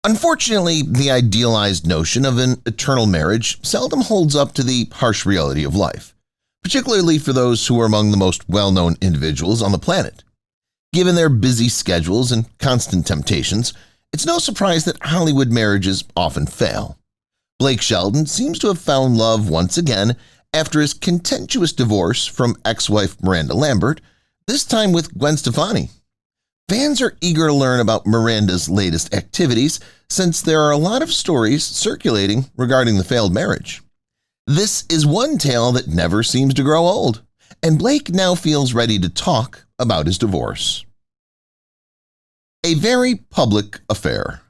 Unfortunately, the idealized notion of an eternal marriage seldom holds up to the harsh reality of life, particularly for those who are among the most well-known individuals on the planet. Given their busy schedules and constant temptations, it's no surprise that Hollywood marriages often fail. Blake Shelton seems to have found love once again after his contentious divorce from ex-wife Miranda Lambert, this time with Gwen Stefani. Fans are eager to learn about Miranda's latest activities since there are a lot of stories circulating regarding the failed marriage. This is one tale that never seems to grow old, and Blake now feels ready to talk about his divorce. A very public affair.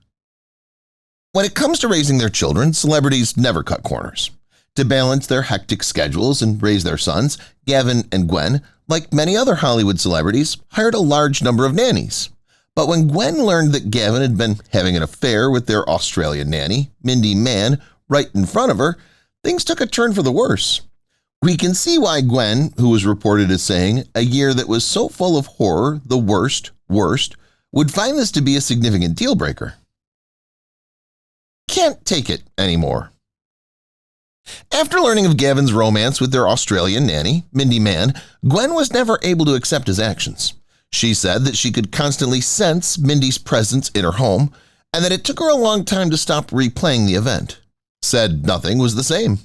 When it comes to raising their children, celebrities never cut corners. To balance their hectic schedules and raise their sons, Gavin and Gwen, like many other Hollywood celebrities, hired a large number of nannies. But when Gwen learned that Gavin had been having an affair with their Australian nanny, Mindy Mann, right in front of her, things took a turn for the worse. We can see why Gwen, who was reported as saying, "A year that was so full of horror, the worst, would find this to be a significant deal breaker. Can't take it anymore. After learning of Gavin's romance with their Australian nanny, Mindy Mann, Gwen was never able to accept his actions. She said that she could constantly sense Mindy's presence in her home and that it took her a long time to stop replaying the event. Said nothing was the same.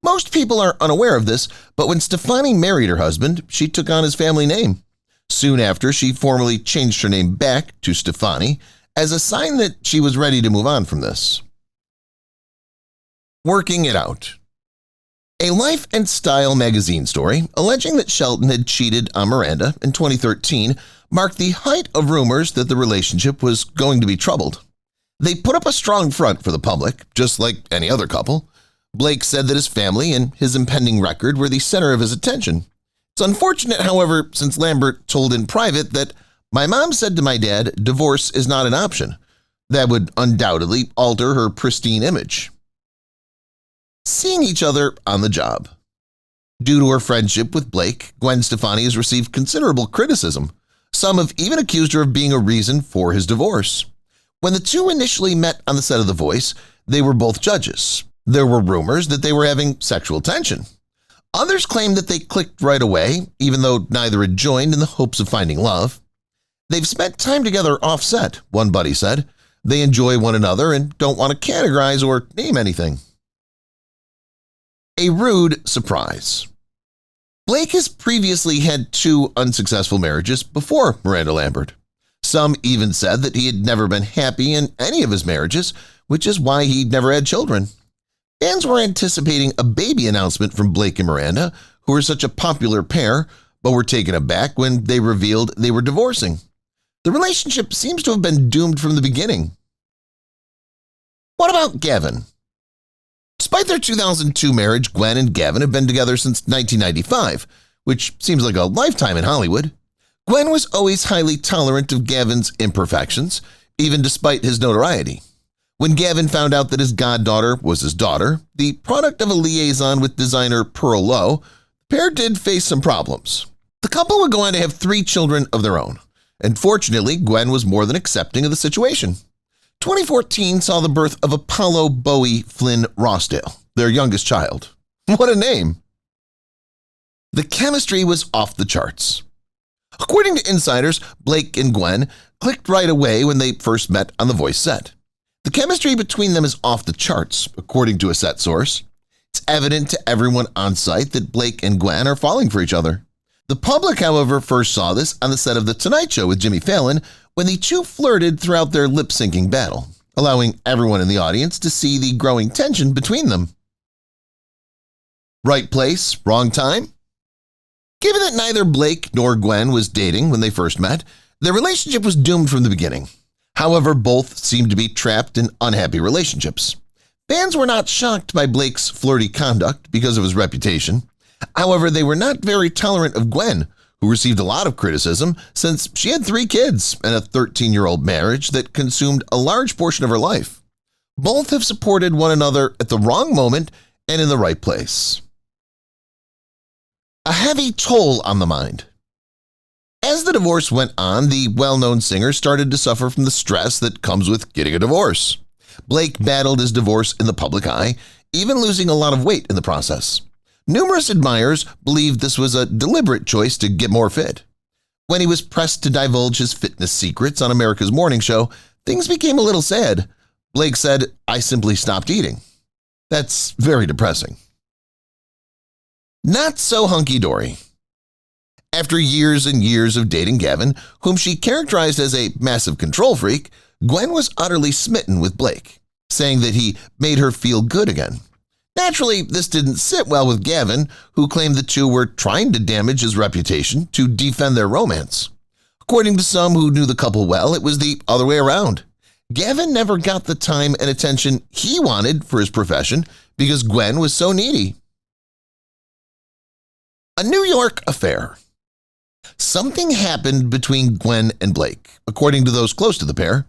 Most people are unaware of this, but when Stefani married her husband, she took on his family name. Soon after, she formally changed her name back to Stefani as a sign that she was ready to move on from this. Working it out. A Life and Style magazine story alleging that Shelton had cheated on Miranda in 2013 marked the height of rumors that the relationship was going to be troubled. They put up a strong front for the public, just like any other couple. Blake said that his family and his impending record were the center of his attention. It's unfortunate, however, since Lambert told in private that, "My mom said to my dad, divorce is not an option." That would undoubtedly alter her pristine image. Seeing each other on the job. Due to her friendship with Blake, Gwen Stefani has received considerable criticism. Some have even accused her of being a reason for his divorce. When the two initially met on the set of The Voice, they were both judges. There were rumors that they were having sexual tension. Others claimed that they clicked right away, even though neither had joined in the hopes of finding love. They've spent time together off-set, one buddy said. They enjoy one another and don't want to categorize or name anything. A rude surprise. Blake has previously had 2 unsuccessful marriages before Miranda Lambert. Some even said that he had never been happy in any of his marriages, which is why he'd never had children. Fans were anticipating a baby announcement from Blake and Miranda, who are such a popular pair, but were taken aback when they revealed they were divorcing. The relationship seems to have been doomed from the beginning. What about Gavin? Despite their 2002 marriage, Gwen and Gavin have been together since 1995, which seems like a lifetime in Hollywood. Gwen was always highly tolerant of Gavin's imperfections, even despite his notoriety. When Gavin found out that his goddaughter was his daughter, the product of a liaison with designer Pearl Lowe, the pair did face some problems. The couple would go on to have 3 children of their own, and fortunately, Gwen was more than accepting of the situation. 2014 saw the birth of Apollo Bowie Flynn Rossdale, their youngest child. What a name! The chemistry was off the charts. According to insiders, Blake and Gwen clicked right away when they first met on The Voice set. The chemistry between them is off the charts, according to a set source. It's evident to everyone on site that Blake and Gwen are falling for each other. The public, however, first saw this on the set of The Tonight Show with Jimmy Fallon when the two flirted throughout their lip-syncing battle, allowing everyone in the audience to see the growing tension between them. Right place, wrong time? Given that neither Blake nor Gwen was dating when they first met, their relationship was doomed from the beginning. However, both seemed to be trapped in unhappy relationships. Fans were not shocked by Blake's flirty conduct because of his reputation. However, they were not very tolerant of Gwen, who received a lot of criticism since she had 3 kids and a 13-year-old marriage that consumed a large portion of her life. Both have supported one another at the wrong moment and in the right place. A heavy toll on the mind. As the divorce went on, the well-known singer started to suffer from the stress that comes with getting a divorce. Blake battled his divorce in the public eye, even losing a lot of weight in the process. Numerous admirers believed this was a deliberate choice to get more fit. When he was pressed to divulge his fitness secrets on America's morning show, things became a little sad. Blake said, "I simply stopped eating." That's very depressing. Not so hunky-dory. After years and years of dating Gavin, whom she characterized as a massive control freak, Gwen was utterly smitten with Blake, saying that he made her feel good again. Naturally, this didn't sit well with Gavin, who claimed the two were trying to damage his reputation to defend their romance. According to some who knew the couple well, it was the other way around. Gavin never got the time and attention he wanted for his profession because Gwen was so needy. A New York affair. Something happened between Gwen and Blake, according to those close to the pair.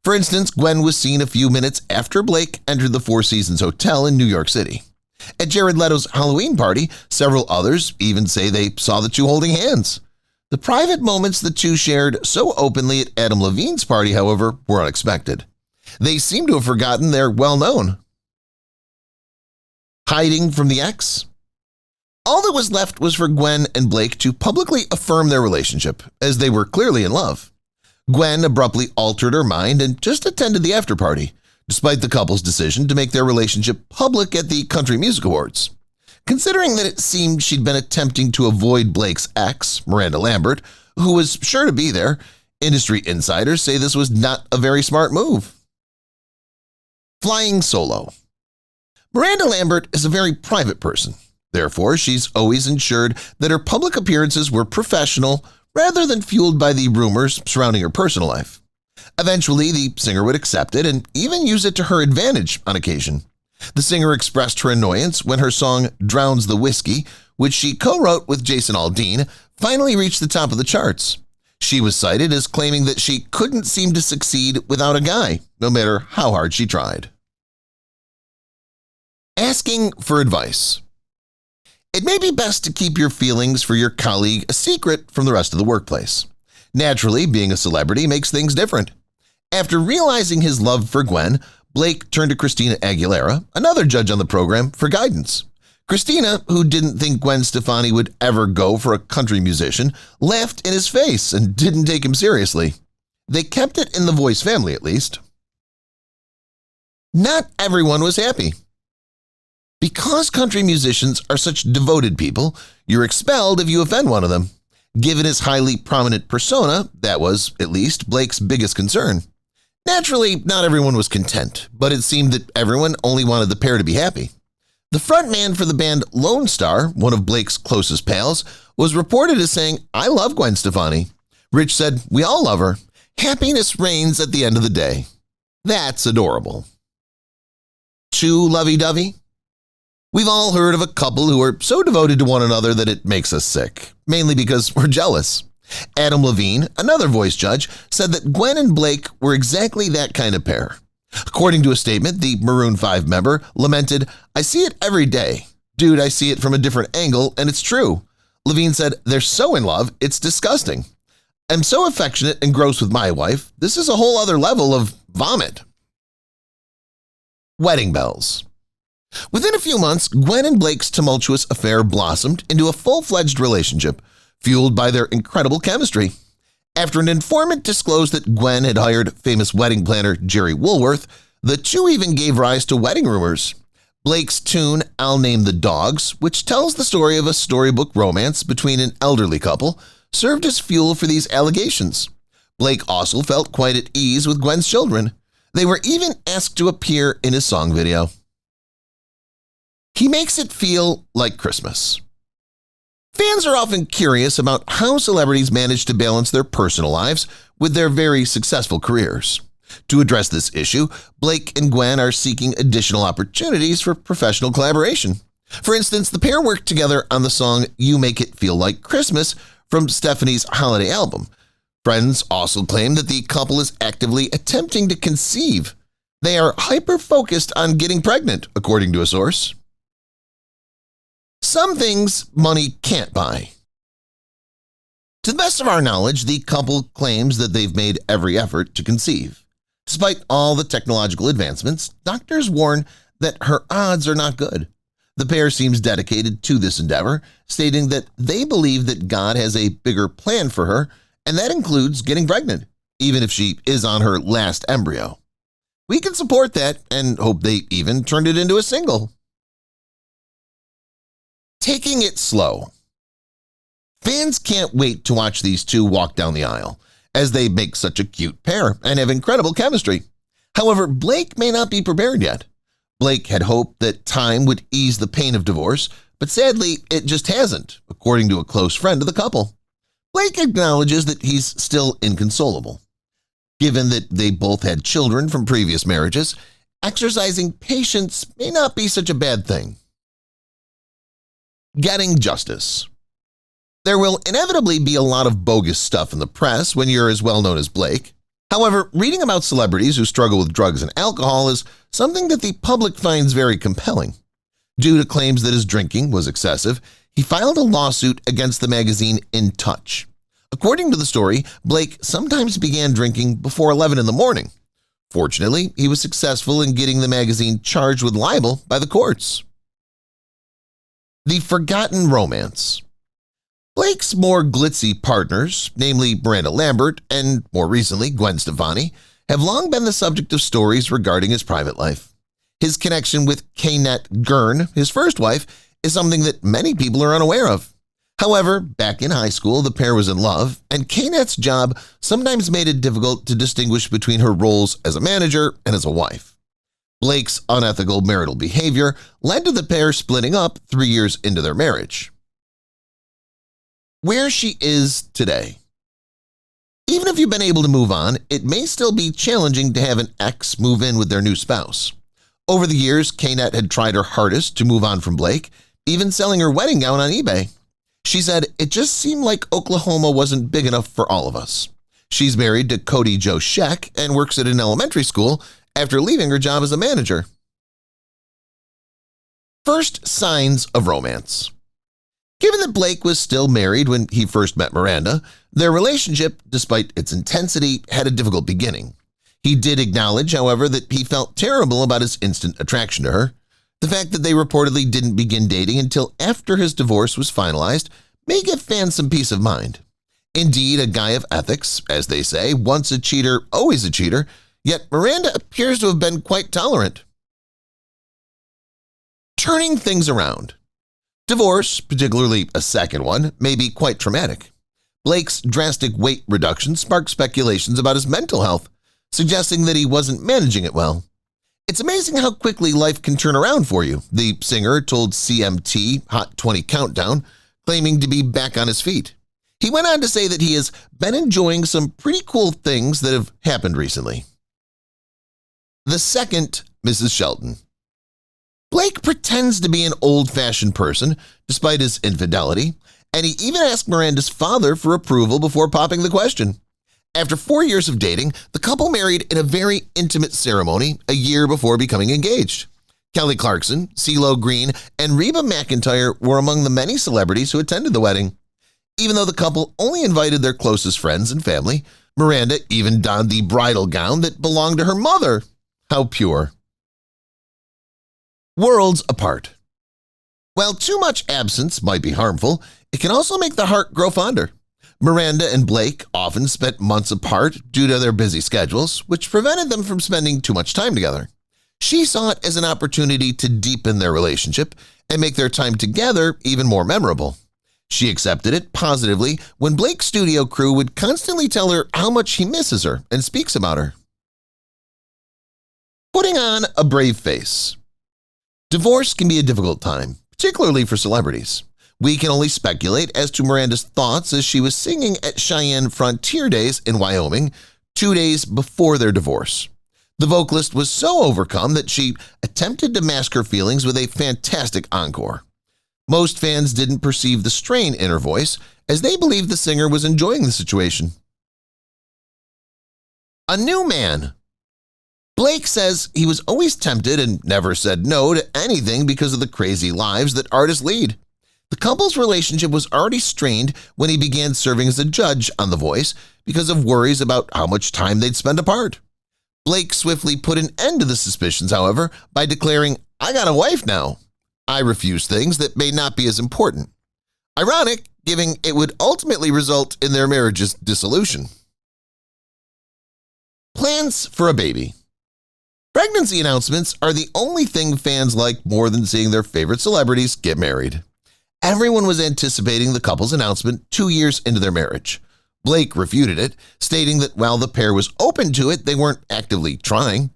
For instance, Gwen was seen a few minutes after Blake entered the Four Seasons Hotel in New York City. At Jared Leto's Halloween party, several others even say they saw the two holding hands. The private moments the two shared so openly at Adam Levine's party, however, were unexpected. They seem to have forgotten they're well-known. Hiding from the ex? All that was left was for Gwen and Blake to publicly affirm their relationship, as they were clearly in love. Gwen abruptly altered her mind and just attended the after-party, despite the couple's decision to make their relationship public at the Country Music Awards. Considering that it seemed she'd been attempting to avoid Blake's ex, Miranda Lambert, who was sure to be there, industry insiders say this was not a very smart move. Flying solo. Miranda Lambert is a very private person. Therefore, she's always ensured that her public appearances were professional rather than fueled by the rumors surrounding her personal life. Eventually, the singer would accept it and even use it to her advantage on occasion. The singer expressed her annoyance when her song Drowns the Whiskey, which she co-wrote with Jason Aldean, finally reached the top of the charts. She was cited as claiming that she couldn't seem to succeed without a guy, no matter how hard she tried. Asking for advice. It may be best to keep your feelings for your colleague a secret from the rest of the workplace. Naturally, being a celebrity makes things different. After realizing his love for Gwen, Blake turned to Christina Aguilera, another judge on the program, for guidance. Christina, who didn't think Gwen Stefani would ever go for a country musician, laughed in his face and didn't take him seriously. They kept it in the Voice family, at least. Not everyone was happy. Because country musicians are such devoted people, you're expelled if you offend one of them. Given his highly prominent persona, that was, at least, Blake's biggest concern. Naturally, not everyone was content, but it seemed that everyone only wanted the pair to be happy. The frontman for the band Lone Star, one of Blake's closest pals, was reported as saying, "I love Gwen Stefani." Rich said, "We all love her. Happiness reigns at the end of the day." That's adorable. Too lovey-dovey? We've all heard of a couple who are so devoted to one another that it makes us sick, mainly because we're jealous. Adam Levine, another Voice judge, said that Gwen and Blake were exactly that kind of pair. According to a statement, the Maroon 5 member lamented, "I see it every day. Dude, I see it from a different angle, and it's true." Levine said, "They're so in love, it's disgusting. I'm so affectionate and gross with my wife. This is a whole other level of vomit." Wedding bells. Within a few months, Gwen and Blake's tumultuous affair blossomed into a full-fledged relationship, fueled by their incredible chemistry. After an informant disclosed that Gwen had hired famous wedding planner Jerry Woolworth, the two even gave rise to wedding rumors. Blake's tune, "I'll Name the Dogs," which tells the story of a storybook romance between an elderly couple, served as fuel for these allegations. Blake also felt quite at ease with Gwen's children. They were even asked to appear in his song video. He makes it feel like Christmas. Fans are often curious about how celebrities manage to balance their personal lives with their very successful careers. To address this issue, Blake and Gwen are seeking additional opportunities for professional collaboration. For instance, the pair worked together on the song "You Make It Feel Like Christmas" from Stephanie's holiday album. Friends also claim that the couple is actively attempting to conceive. They are hyper-focused on getting pregnant, according to a source. Some things money can't buy. To the best of our knowledge, the couple claims that they've made every effort to conceive. Despite all the technological advancements, doctors warn that her odds are not good. The pair seems dedicated to this endeavor, stating that they believe that God has a bigger plan for her, and that includes getting pregnant, even if she is on her last embryo. We can support that and hope they even turned it into a single. Taking it slow. Fans can't wait to watch these two walk down the aisle, as they make such a cute pair and have incredible chemistry. However, Blake may not be prepared yet. Blake had hoped that time would ease the pain of divorce, but sadly, it just hasn't, according to a close friend of the couple. Blake acknowledges that he's still inconsolable. Given that they both had children from previous marriages, exercising patience may not be such a bad thing. Getting justice. There will inevitably be a lot of bogus stuff in the press when you're as well known as Blake. However, reading about celebrities who struggle with drugs and alcohol is something that the public finds very compelling. Due to claims that his drinking was excessive, he filed a lawsuit against the magazine In Touch. According to the story, Blake sometimes began drinking before 11 in the morning. Fortunately, he was successful in getting the magazine charged with libel by the courts. The forgotten romance. Blake's more glitzy partners, namely Miranda Lambert and, more recently, Gwen Stefani, have long been the subject of stories regarding his private life. His connection with Cant, his first wife, is something that many people are unaware of. However, back in high school, the pair was in love, and Cant's job sometimes made it difficult to distinguish between her roles as a manager and as a wife. Blake's unethical marital behavior led to the pair splitting up 3 years into their marriage. Where she is today. Even if you've been able to move on, it may still be challenging to have an ex move in with their new spouse. Over the years, Cant had tried her hardest to move on from Blake, even selling her wedding gown on eBay. She said, "It just seemed like Oklahoma wasn't big enough for all of us." She's married to Cody Joe Sheck and works at an elementary school after leaving her job as a manager. First signs of romance. Given that Blake was still married when he first met Miranda, their relationship, despite its intensity, had a difficult beginning. He did acknowledge, however, that he felt terrible about his instant attraction to her. The fact that they reportedly didn't begin dating until after his divorce was finalized may give fans some peace of mind. Indeed, a guy of ethics, as they say, once a cheater, always a cheater, yet Miranda appears to have been quite tolerant. Turning things around. Divorce, particularly a second one, may be quite traumatic. Blake's drastic weight reduction sparked speculations about his mental health, suggesting that he wasn't managing it well. "It's amazing how quickly life can turn around for you," the singer told CMT Hot 20 Countdown, claiming to be back on his feet. He went on to say that he has been enjoying some pretty cool things that have happened recently. The second Mrs. Shelton. Blake pretends to be an old-fashioned person despite his infidelity, and he even asked Miranda's father for approval before popping the question. After 4 years of dating, the couple married in a very intimate ceremony a year before becoming engaged. Kelly Clarkson, CeeLo Green, and Reba McEntire were among the many celebrities who attended the wedding. Even though the couple only invited their closest friends and family, Miranda even donned the bridal gown that belonged to her mother. How pure. Worlds apart. While too much absence might be harmful, it can also make the heart grow fonder. Miranda and Blake often spent months apart due to their busy schedules, which prevented them from spending too much time together. She saw it as an opportunity to deepen their relationship and make their time together even more memorable. She accepted it positively when Blake's studio crew would constantly tell her how much he misses her and speaks about her. Putting on a brave face. Divorce can be a difficult time, particularly for celebrities. We can only speculate as to Miranda's thoughts as she was singing at Cheyenne Frontier Days in Wyoming 2 days before their divorce. The vocalist was so overcome that she attempted to mask her feelings with a fantastic encore. Most fans didn't perceive the strain in her voice as they believed the singer was enjoying the situation. A new man. Blake says he was always tempted and never said no to anything because of the crazy lives that artists lead. The couple's relationship was already strained when he began serving as a judge on The Voice because of worries about how much time they'd spend apart. Blake swiftly put an end to the suspicions, however, by declaring, "I got a wife now. I refuse things that may not be as important." Ironic, given it would ultimately result in their marriage's dissolution. Plans for a baby. Pregnancy announcements are the only thing fans like more than seeing their favorite celebrities get married. Everyone was anticipating the couple's announcement 2 years into their marriage. Blake refuted it, stating that while the pair was open to it, they weren't actively trying.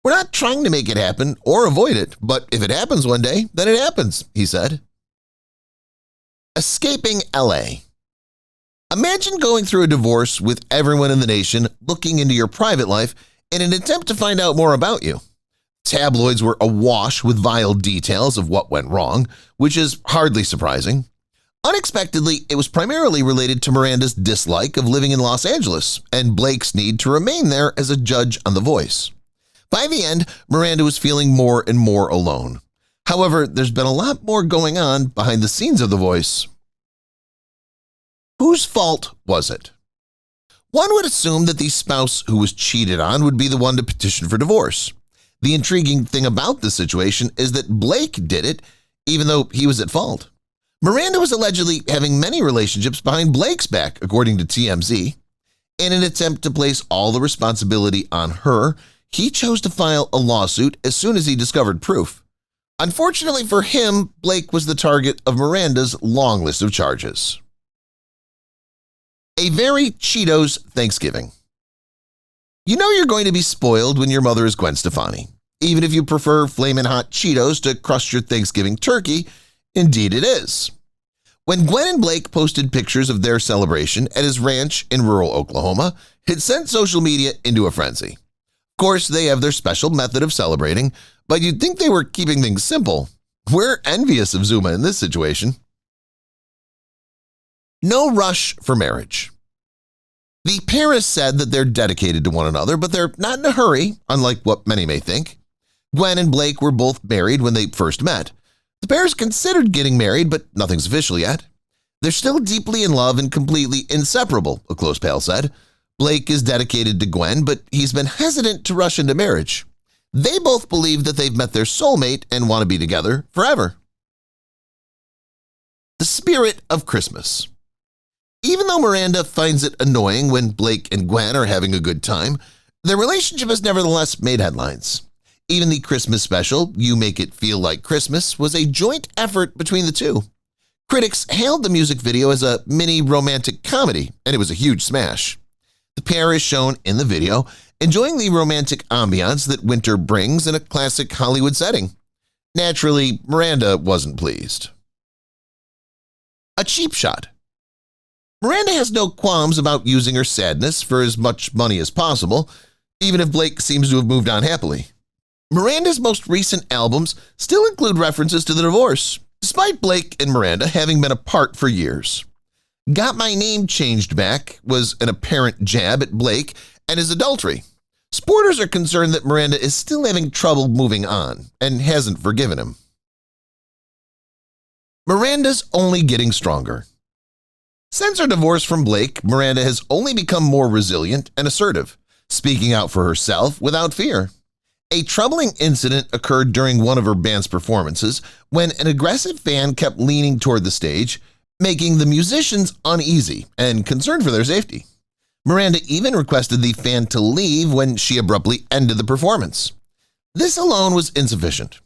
"We're not trying to make it happen or avoid it, but if it happens one day, then it happens," he said. Escaping LA. Imagine going through a divorce with everyone in the nation looking into your private life in an attempt to find out more about you. Tabloids were awash with vile details of what went wrong, which is hardly surprising. Unexpectedly, it was primarily related to Miranda's dislike of living in Los Angeles and Blake's need to remain there as a judge on The Voice. By the end, Miranda was feeling more and more alone. However, there's been a lot more going on behind the scenes of The Voice. Whose fault was it? One would assume that the spouse who was cheated on would be the one to petition for divorce. The intriguing thing about this situation is that Blake did it, even though he was at fault. Miranda was allegedly having many relationships behind Blake's back, according to TMZ. In an attempt to place all the responsibility on her, he chose to file a lawsuit as soon as he discovered proof. Unfortunately for him, Blake was the target of Miranda's long list of charges. A very Cheetos Thanksgiving. You know you're going to be spoiled when your mother is Gwen Stefani. Even if you prefer flamin' hot Cheetos to crust your Thanksgiving turkey, indeed it is. When Gwen and Blake posted pictures of their celebration at his ranch in rural Oklahoma, it sent social media into a frenzy. Of course, they have their special method of celebrating, but you'd think they were keeping things simple. We're envious of Zuma in this situation. No rush for marriage. The pair has said that they're dedicated to one another, but they're not in a hurry, unlike what many may think. Gwen and Blake were both married when they first met. The pair's considered getting married, but nothing's official yet. They're still deeply in love and completely inseparable, a close pal said. Blake is dedicated to Gwen, but he's been hesitant to rush into marriage. They both believe that they've met their soulmate and want to be together forever. The spirit of Christmas. Even though Miranda finds it annoying when Blake and Gwen are having a good time, their relationship has nevertheless made headlines. Even the Christmas special, You Make It Feel Like Christmas, was a joint effort between the two. Critics hailed the music video as a mini romantic comedy, and it was a huge smash. The pair is shown in the video enjoying the romantic ambiance that winter brings in a classic Hollywood setting. Naturally, Miranda wasn't pleased. A cheap shot. Miranda has no qualms about using her sadness for as much money as possible, even if Blake seems to have moved on happily. Miranda's most recent albums still include references to the divorce, despite Blake and Miranda having been apart for years. Got My Name Changed Back was an apparent jab at Blake and his adultery. Supporters are concerned that Miranda is still having trouble moving on and hasn't forgiven him. Miranda's only getting stronger. Since her divorce from Blake, Miranda has only become more resilient and assertive, speaking out for herself without fear. A troubling incident occurred during one of her band's performances when an aggressive fan kept leaning toward the stage, making the musicians uneasy and concerned for their safety. Miranda even requested the fan to leave when she abruptly ended the performance. This alone was insufficient.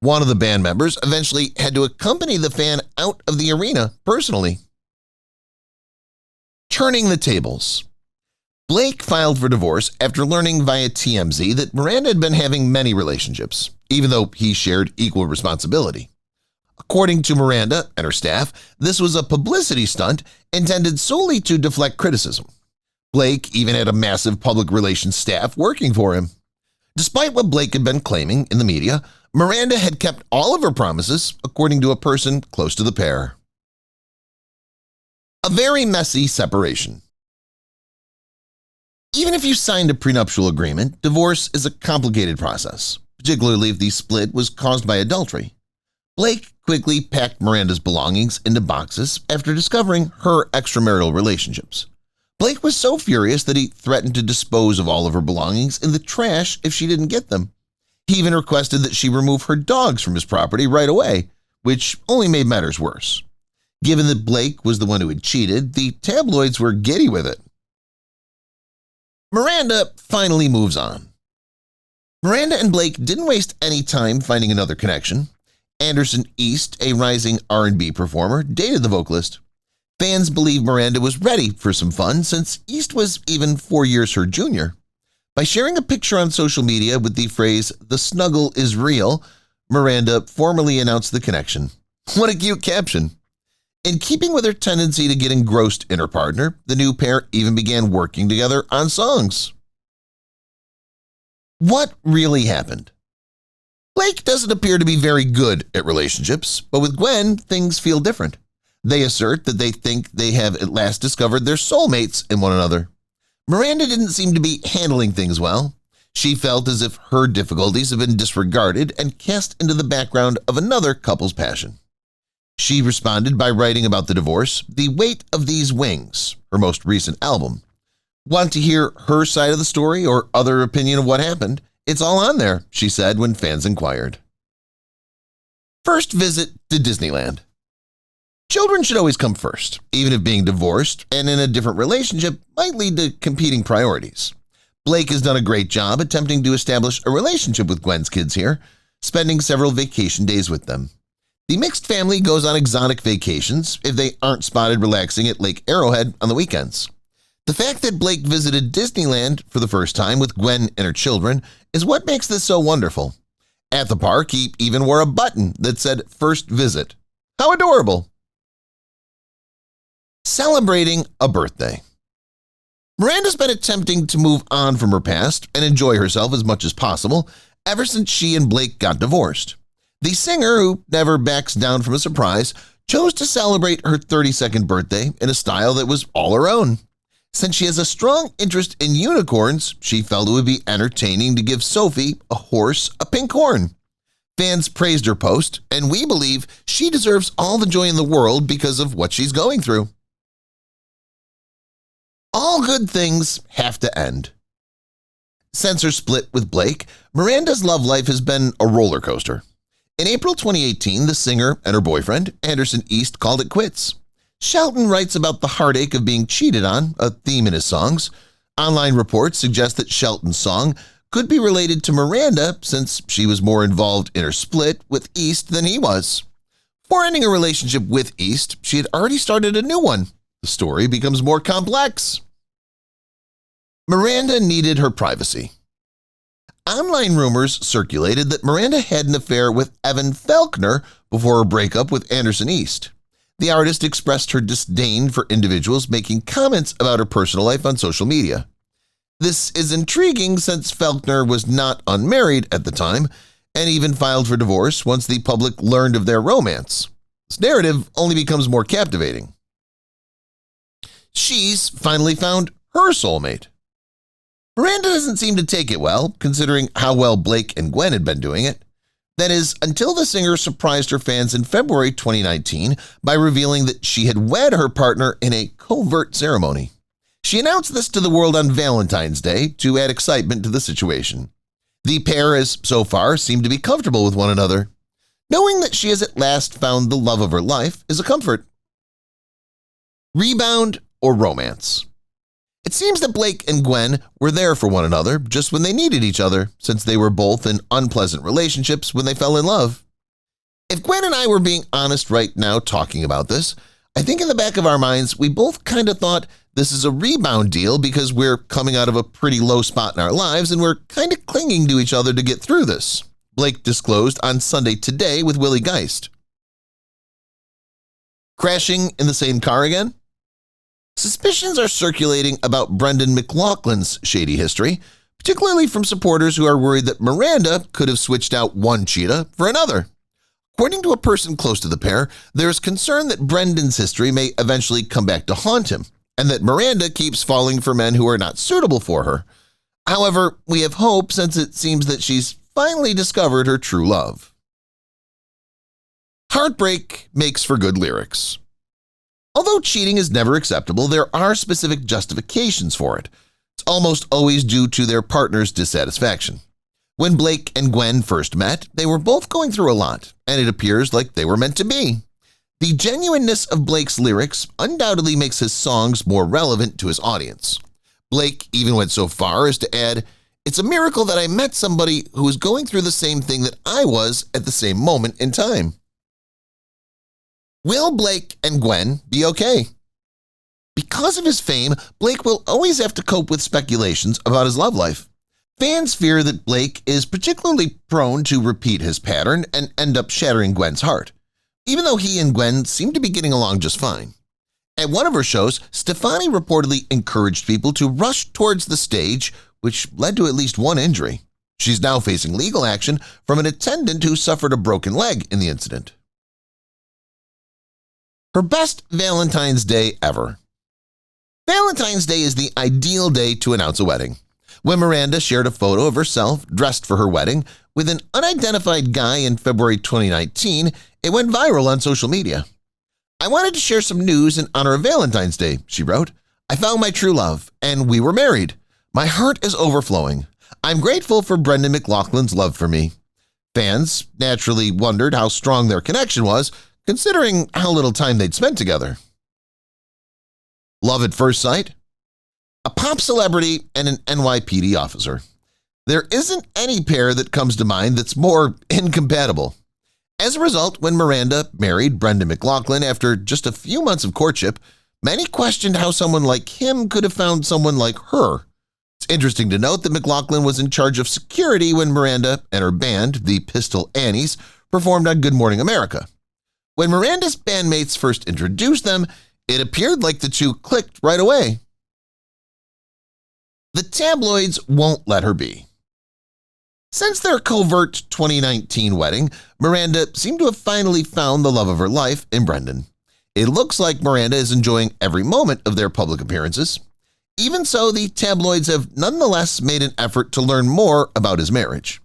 One of the band members eventually had to accompany the fan out of the arena personally. Turning the tables. Blake filed for divorce after learning via TMZ that Miranda had been having many relationships, even though he shared equal responsibility. According to Miranda and her staff, this was a publicity stunt intended solely to deflect criticism. Blake even had a massive public relations staff working for him. Despite what Blake had been claiming in the media, Miranda had kept all of her promises, according to a person close to the pair. A very messy separation. Even if you signed a prenuptial agreement, divorce is a complicated process, particularly if the split was caused by adultery. Blake quickly packed Miranda's belongings into boxes after discovering her extramarital relationships. Blake was so furious that he threatened to dispose of all of her belongings in the trash if she didn't get them. He even requested that she remove her dogs from his property right away, which only made matters worse. Given that Blake was the one who had cheated, the tabloids were giddy with it. Miranda finally moves on. Miranda and Blake didn't waste any time finding another connection. Anderson East, a rising R&B performer, dated the vocalist. Fans believe Miranda was ready for some fun since East was even 4 years her junior. By sharing a picture on social media with the phrase, "The snuggle is real," Miranda formally announced the connection. What a cute caption. In keeping with her tendency to get engrossed in her partner, the new pair even began working together on songs. What really happened? Blake doesn't appear to be very good at relationships, but with Gwen, things feel different. They assert that they think they have at last discovered their soulmates in one another. Miranda didn't seem to be handling things well. She felt as if her difficulties have been disregarded and cast into the background of another couple's passion. She responded by writing about the divorce, "The Weight of These Wings," her most recent album. Want to hear her side of the story or other opinion of what happened? It's all on there, she said when fans inquired. First visit to Disneyland. Children should always come first, even if being divorced and in a different relationship might lead to competing priorities. Blake has done a great job attempting to establish a relationship with Gwen's kids here, spending several vacation days with them. The mixed family goes on exotic vacations if they aren't spotted relaxing at Lake Arrowhead on the weekends. The fact that Blake visited Disneyland for the first time with Gwen and her children is what makes this so wonderful. At the park, he even wore a button that said "First Visit." How adorable! Celebrating a birthday. Miranda's been attempting to move on from her past and enjoy herself as much as possible ever since she and Blake got divorced. The singer, who never backs down from a surprise, chose to celebrate her 32nd birthday in a style that was all her own. Since she has a strong interest in unicorns, she felt it would be entertaining to give Sophie, a horse, a pink horn. Fans praised her post, and we believe she deserves all the joy in the world because of what she's going through. All good things have to end. Since her split with Blake, Miranda's love life has been a roller coaster. In April 2018, the singer and her boyfriend, Anderson East, called it quits. Shelton writes about the heartache of being cheated on, a theme in his songs. Online reports suggest that Shelton's song could be related to Miranda since she was more involved in her split with East than he was. Before ending a relationship with East, she had already started a new one. The story becomes more complex. Miranda needed her privacy. Online rumors circulated that Miranda had an affair with Evan Faulkner before her breakup with Anderson East. The artist expressed her disdain for individuals making comments about her personal life on social media. This is intriguing since Faulkner was not unmarried at the time and even filed for divorce once the public learned of their romance. This narrative only becomes more captivating. She's finally found her soulmate. Miranda doesn't seem to take it well, considering how well Blake and Gwen had been doing it. That is, until the singer surprised her fans in February 2019 by revealing that she had wed her partner in a covert ceremony. She announced this to the world on Valentine's Day to add excitement to the situation. The pair has so far seemed to be comfortable with one another. Knowing that she has at last found the love of her life is a comfort. Rebound or romance? It seems that Blake and Gwen were there for one another just when they needed each other, since they were both in unpleasant relationships when they fell in love. If Gwen and I were being honest right now talking about this, I think in the back of our minds we both kind of thought this is a rebound deal because we're coming out of a pretty low spot in our lives and we're kind of clinging to each other to get through this, Blake disclosed on Sunday Today with Willie Geist. Crashing in the same car again? Suspicions are circulating about Brendan McLaughlin's shady history, particularly from supporters who are worried that Miranda could have switched out one cheetah for another. According to a person close to the pair, there is concern that Brendan's history may eventually come back to haunt him, and that Miranda keeps falling for men who are not suitable for her. However, we have hope since it seems that she's finally discovered her true love. Heartbreak makes for good lyrics. Although cheating is never acceptable, there are specific justifications for it. It's almost always due to their partner's dissatisfaction. When Blake and Gwen first met, they were both going through a lot, and it appears like they were meant to be. The genuineness of Blake's lyrics undoubtedly makes his songs more relevant to his audience. Blake even went so far as to add, "It's a miracle that I met somebody who was going through the same thing that I was at the same moment in time." Will Blake and Gwen be okay? Because of his fame, Blake will always have to cope with speculations about his love life. Fans fear that Blake is particularly prone to repeat his pattern and end up shattering Gwen's heart, even though he and Gwen seem to be getting along just fine. At one of her shows, Stefani reportedly encouraged people to rush towards the stage, which led to at least one injury. She's now facing legal action from an attendant who suffered a broken leg in the incident. Her best Valentine's Day ever. Valentine's Day is the ideal day to announce a wedding. When Miranda shared a photo of herself dressed for her wedding with an unidentified guy in February 2019, it went viral on social media. "I wanted to share some news in honor of Valentine's Day," she wrote. "I found my true love, and we were married. My heart is overflowing. I'm grateful for Brendan McLaughlin's love for me." Fans naturally wondered how strong their connection was, considering how little time they'd spent together. Love at first sight? A pop celebrity and an NYPD officer. There isn't any pair that comes to mind that's more incompatible. As a result, when Miranda married Brendan McLaughlin after just a few months of courtship, many questioned how someone like him could have found someone like her. It's interesting to note that McLaughlin was in charge of security when Miranda and her band, the Pistol Annies, performed on Good Morning America. When Miranda's bandmates first introduced them, it appeared like the two clicked right away. The tabloids won't let her be. Since their covert 2019 wedding, Miranda seemed to have finally found the love of her life in Brendan. It looks like Miranda is enjoying every moment of their public appearances. Even so, the tabloids have nonetheless made an effort to learn more about his marriage.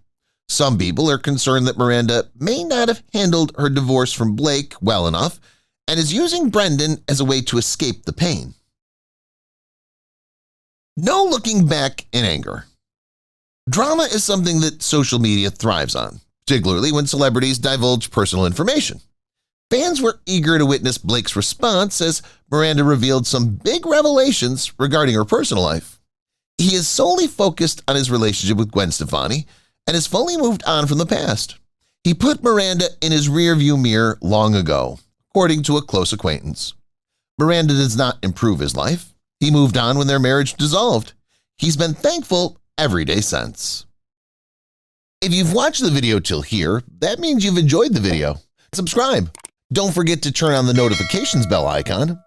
Some people are concerned that Miranda may not have handled her divorce from Blake well enough and is using Brendan as a way to escape the pain. No looking back in anger. Drama is something that social media thrives on, particularly when celebrities divulge personal information. Fans were eager to witness Blake's response as Miranda revealed some big revelations regarding her personal life. He is solely focused on his relationship with Gwen Stefani and has fully moved on from the past. He put Miranda in his rearview mirror long ago, according to a close acquaintance. Miranda does not improve his life. He moved on when their marriage dissolved. He's been thankful every day since. If you've watched the video till here, that means you've enjoyed the video. Subscribe. Don't forget to turn on the notifications bell icon